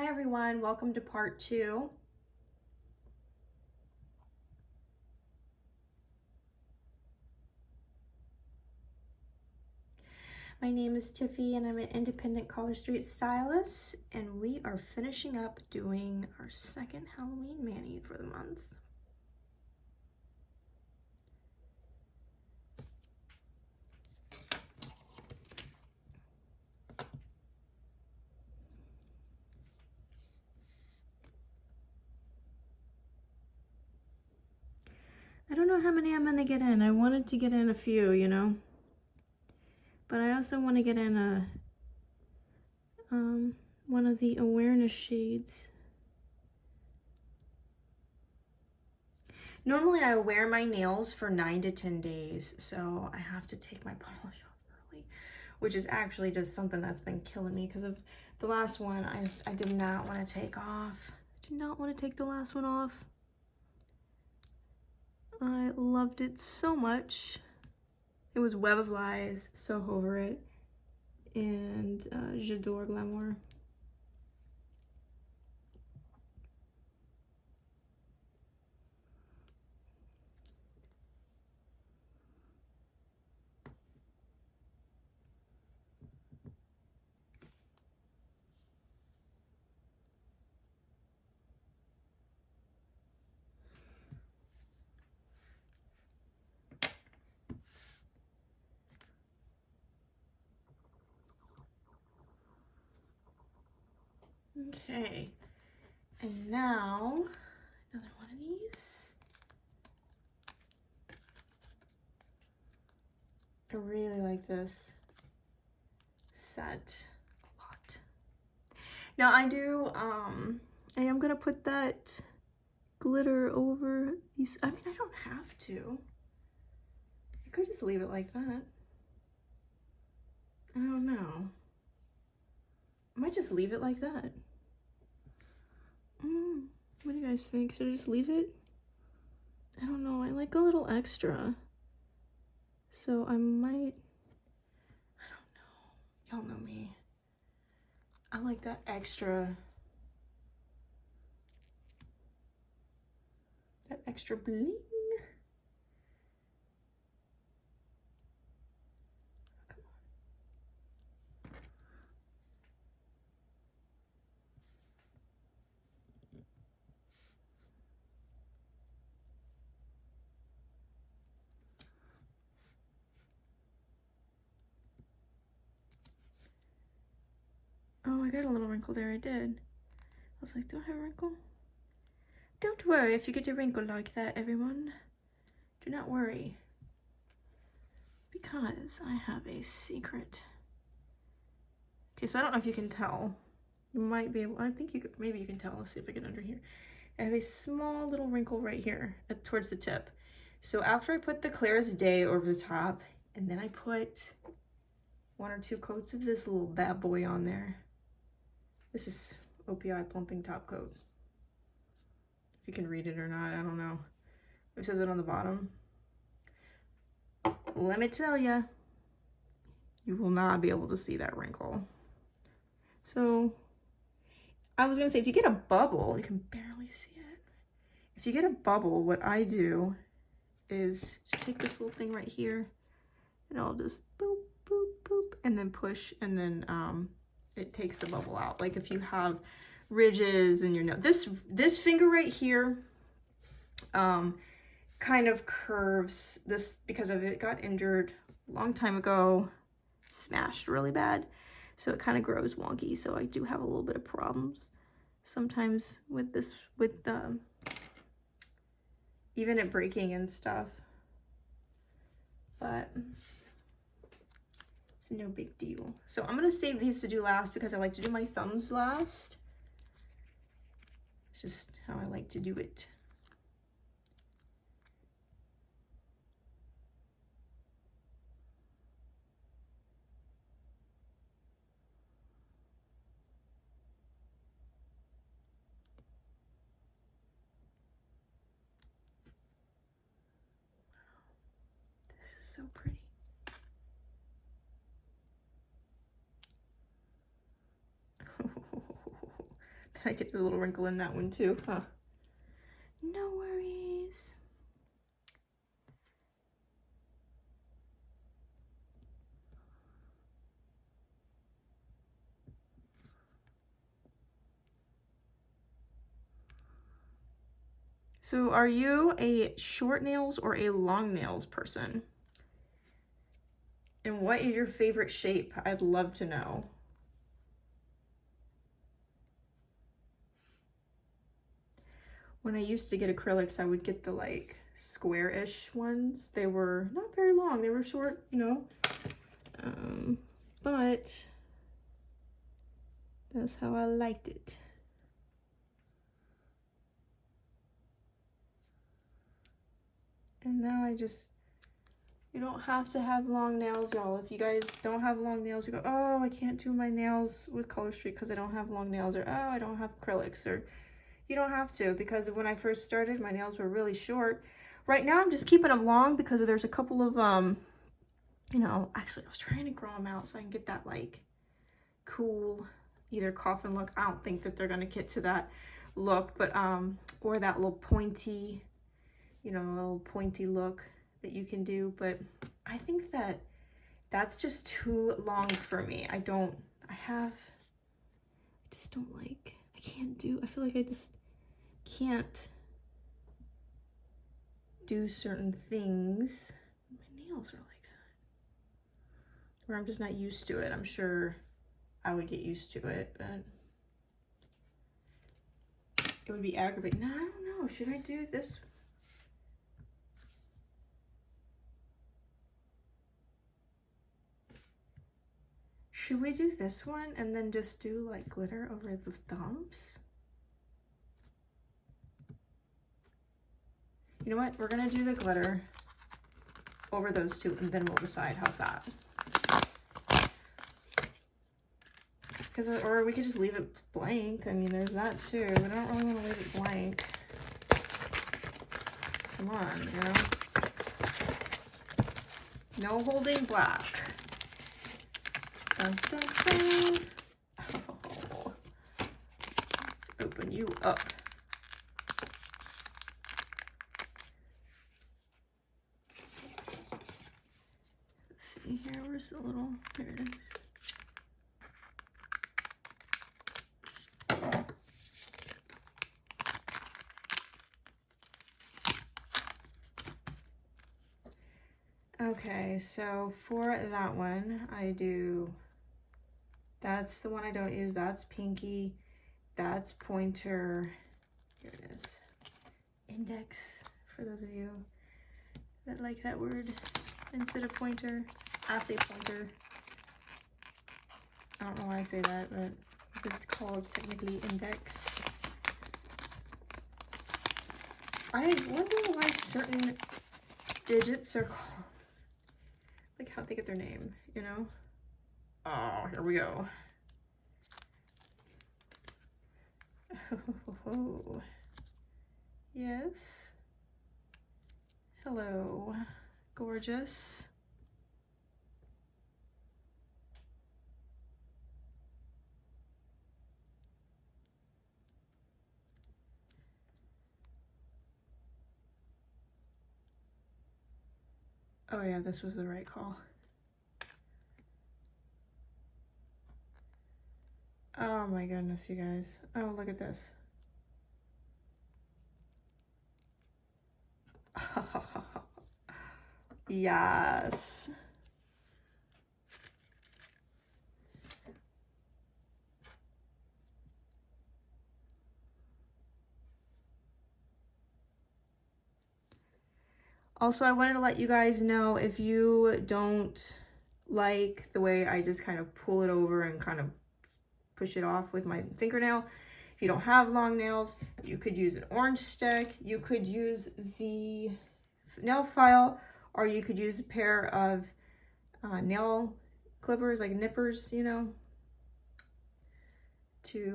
everyone, welcome to part 2. My name is Tiffy and I'm an independent Collar Street stylist, and we are finishing up doing our second Halloween mani for the month. I don't know how many I'm gonna get in. I wanted to get in a few, you know, but I also want to get in one of the awareness shades. Normally I wear my nails for 9 to 10 days, so I have to take my polish off early, which is actually just something that's been killing me because of the last one. I did not want to take off. I did not want to take the last one off. I loved it so much. It was Web of Lies, So Over It, and J'adore Glamour. Okay, and now another one of these. I really like this set a lot. Now I am gonna put that glitter over these. I mean, I don't have to. I could just leave it like that. I don't know. I might just leave it like that. What do you guys think? Should I just leave it? I don't know. I like a little extra. So I might, I don't know. Y'all know me. I like that extra bling. Oh, I got a little wrinkle there. I did. I was like, do I have a wrinkle? Don't worry if you get a wrinkle like that, everyone. Do not worry. Because I have a secret. Okay, so I don't know if you can tell. You might be able, I think you could, maybe you can tell. Let's see if I get under here. I have a small little wrinkle right here towards the tip. So after I put the Clear as Day over the top, and then I put 1 or 2 coats of this little bad boy on there. This is OPI Plumping Top Coat. If you can read it or not, I don't know. It says it on the bottom. Let me tell you, you will not be able to see that wrinkle. So I was gonna say, if you get a bubble, you can barely see it. If you get a bubble, what I do is just take this little thing right here and I'll just boop, boop, boop, and then push, and then it takes the bubble out. Like if you have ridges in your nose, this finger right here kind of curves. This, because of it got injured a long time ago, smashed really bad, so it kind of grows wonky. So I do have a little bit of problems sometimes with this, with even it breaking and stuff, but it's no big deal. So I'm gonna save these to do last because I like to do my thumbs last. It's just how I like to do it. This is so pretty. Did I get a little wrinkle in that one too? Huh. No worries. So are you a short nails or a long nails person? And what is your favorite shape? I'd love to know. When I used to get acrylics, I would get the like square-ish ones. They were not very long. They were short, you know. But that's how I liked it. And now you don't have to have long nails, y'all. If you guys don't have long nails, you go, oh, I can't do my nails with Color Street because I don't have long nails, or oh, I don't have acrylics, or you don't have to, because when I first started, my nails were really short. Right now, I'm just keeping them long because there's a couple of, you know, actually, I was trying to grow them out so I can get that, like, cool, either coffin look. I don't think that they're going to get to that look, but, or that little pointy, you know, little pointy look that you can do. But I think that that's just too long for me. I just don't like, I feel like I just can't do certain things. My nails are like that. Where I'm just not used to it. I'm sure I would get used to it, but it would be aggravating. No, I don't know. Should I do this? Should we do this one and then just do like glitter over the thumbs? You know what? We're gonna do the glitter over those two and then we'll decide. How's that? Or we could just leave it blank. I mean, there's that too, but I don't really want to leave it blank. Come on, you know? No holding back. Dun, dun, dun. Oh. Let's open you up. Let's see here. Where's the little? There it is. Okay, so for that one, that's the one I don't use. That's pinky. That's pointer. Here it is. Index, for those of you that like that word instead of pointer. I say pointer. I don't know why I say that, but it's called technically index. I wonder why certain digits are called, like how they get their name, you know? Oh, here we go. Oh, yes. Hello, gorgeous. Oh yeah, this was the right call. Oh my goodness, you guys. Oh, look at this. Yes. Also, I wanted to let you guys know, if you don't like the way I just kind of pull it over and kind of push it off with my fingernail, if you don't have long nails, you could use an orange stick, you could use the nail file, or you could use a pair of nail clippers, like nippers, you know,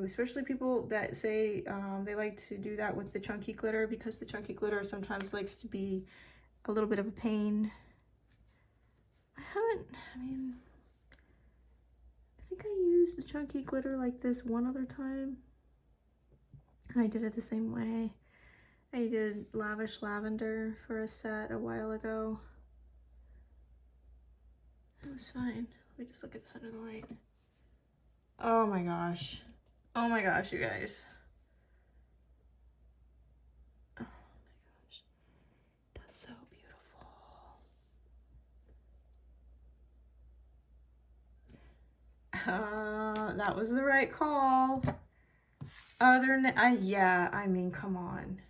especially people that say they like to do that with the chunky glitter, because the chunky glitter sometimes likes to be a little bit of a pain. I think I used the chunky glitter like this one other time. And I did it the same way. I did Lavish Lavender for a set a while ago. It was fine. Let me just look at this under the light. Oh my gosh. Oh my gosh, you guys. Oh my gosh. That's so beautiful. That was the right call. Yeah, I mean, come on.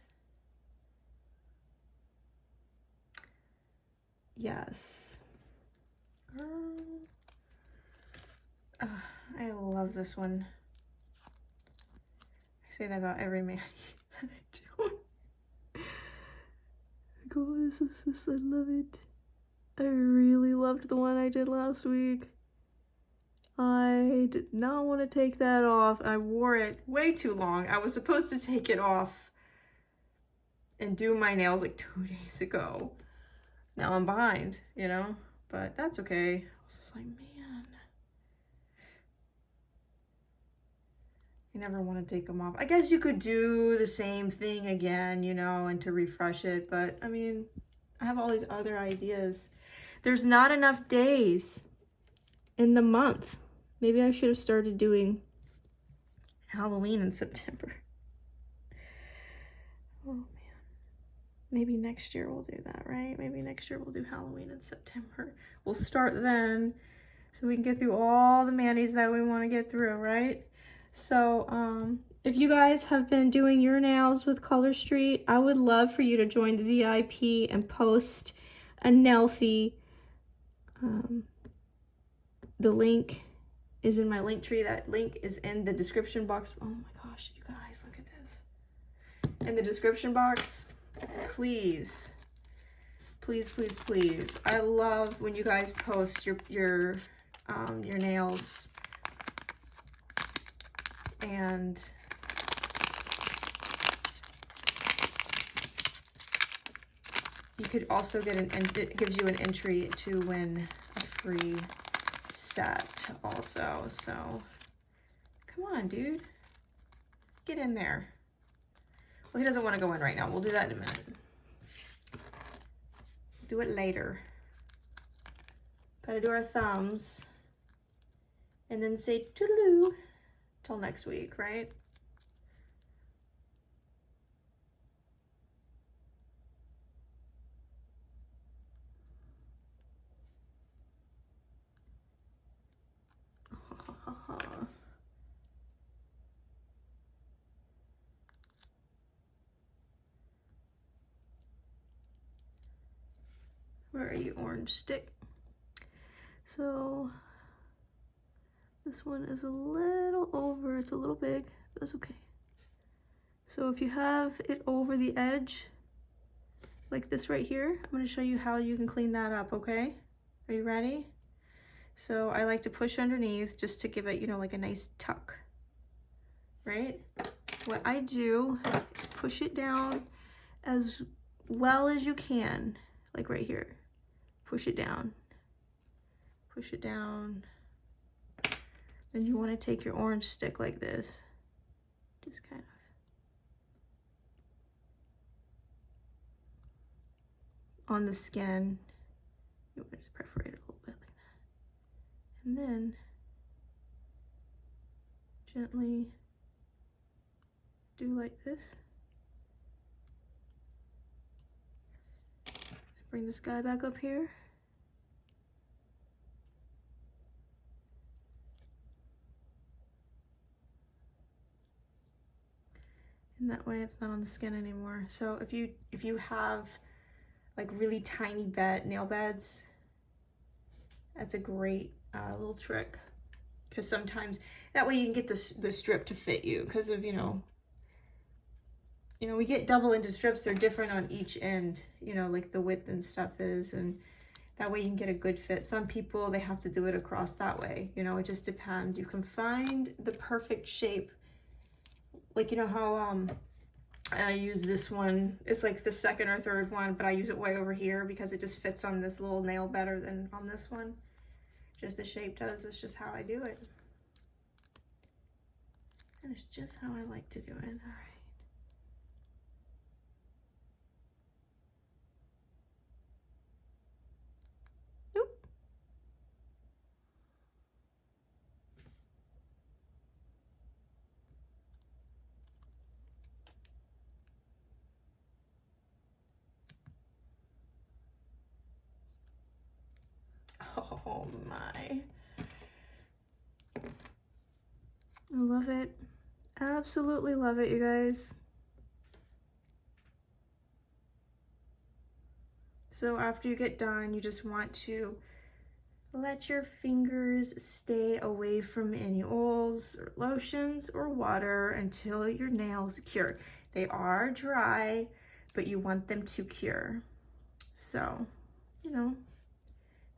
Yes. I love this one. I say that about every man that I do. Oh, this is just, I love it. I really loved the one I did last week. I did not want to take that off. I wore it way too long. I was supposed to take it off and do my nails like 2 days ago. Now I'm behind, you know, but that's okay. I was just like, man, you never want to take them off. I guess you could do the same thing again, you know, and to refresh it, but I mean, I have all these other ideas. There's not enough days in the month. Maybe I should have started doing Halloween in September. Oh man. Maybe next year we'll do that, right? Maybe next year we'll do Halloween in September. We'll start then so we can get through all the manis that we want to get through, right? So if you guys have been doing your nails with Color Street, I would love for you to join the VIP and post a nail fee. The link is in my link tree. That link is in the description box. Oh my gosh, you guys, look at this. In the description box, please, please, please, please. I love when you guys post your nails. And you could also get it gives you an entry to win a free set also. So come on, dude, get in there. Well, he doesn't want to go in right now. We'll do that in a minute. Do it later. Gotta do our thumbs and then say toodaloo till next week, right? Where are you, orange stick? So this one is a little over, it's a little big, but that's okay. So if you have it over the edge, like this right here, I'm gonna show you how you can clean that up, okay? Are you ready? So I like to push underneath just to give it, you know, like a nice tuck, right? What I do is push it down as well as you can, like right here. Push it down. Push it down. Then you want to take your orange stick like this. Just kind of on the skin. You want to perforate it a little bit like that. And then gently do like this. Bring this guy back up here. And that way it's not on the skin anymore. So if you have like really tiny nail beds, that's a great little trick. Because sometimes that way you can get the strip to fit you. Because of, you know, we get double-ended strips. They're different on each end, you know, like the width and stuff is, and that way you can get a good fit. Some people, they have to do it across that way, you know, it just depends. You can find the perfect shape. Like, you know how I use this one, it's like the second or third one, but I use it way over here because it just fits on this little nail better than on this one. Just the shape does, it's just how I do it. And it's just how I like to do it. All right. Oh my. I love it. Absolutely love it, you guys. So after you get done, you just want to let your fingers stay away from any oils or lotions or water until your nails cure. They are dry, but you want them to cure. So, you know,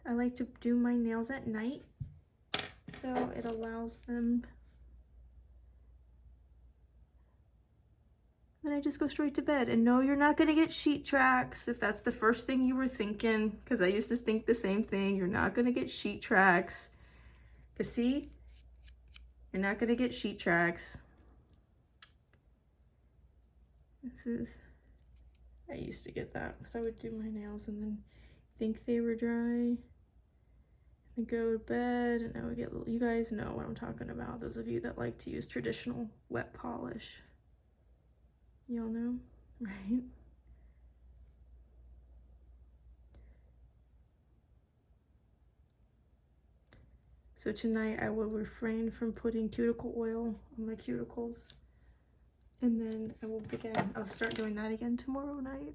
I like to do my nails at night, so it allows them. Then I just go straight to bed. And no, you're not gonna get sheet tracks if that's the first thing you were thinking, because I used to think the same thing. You're not gonna get sheet tracks. Because see, you're not gonna get sheet tracks. This is, I used to get that because I would do my nails and then think they were dry and go to bed, and I would get, you guys know what I'm talking about, those of you that like to use traditional wet polish. Y'all know, right? So tonight I will refrain from putting cuticle oil on my cuticles. And then I will begin, I'll start doing that again tomorrow night.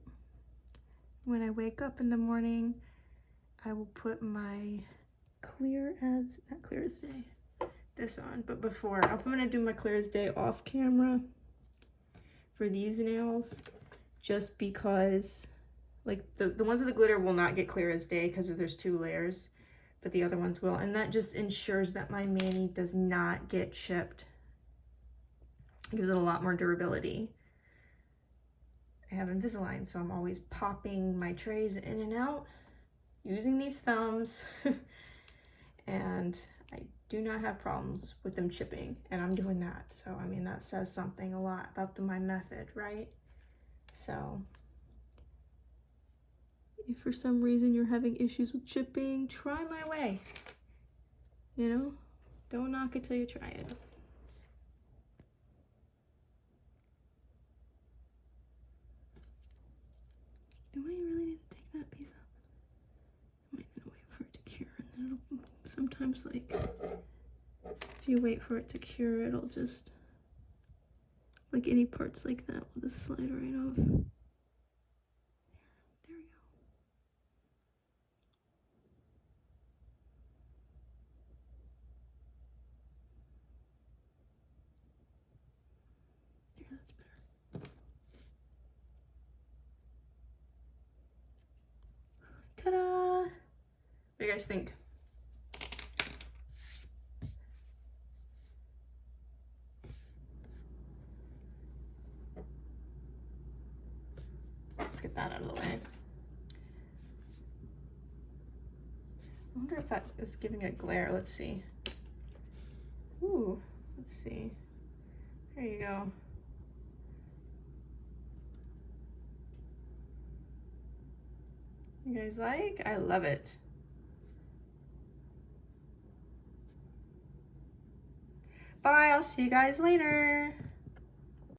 When I wake up in the morning, I will put my not clear as day, this on. But before, I'm gonna do my clear as day off camera for these nails, just because like the ones with the glitter will not get clear as day because there's 2 layers, but the other ones will, and that just ensures that my mani does not get chipped. It gives it a lot more durability. I have Invisalign, so I'm always popping my trays in and out using these thumbs and I do not have problems with them chipping, and I'm doing that. So I mean, that says something a lot about my method, right? So if for some reason you're having issues with chipping, try my way. You know, don't knock it till you try it. Do I really need to take that piece off? I might need to wait for it to cure, and then it'll sometimes, like, if you wait for it to cure, it'll just, like any parts like that will just slide right off. There we go. There, that's better. Ta-da! What do you guys think? Let's get that out of the way. I wonder if that is giving a glare. Let's see. Ooh, let's see. There you go. You guys like? I love it. Bye, I'll see you guys later.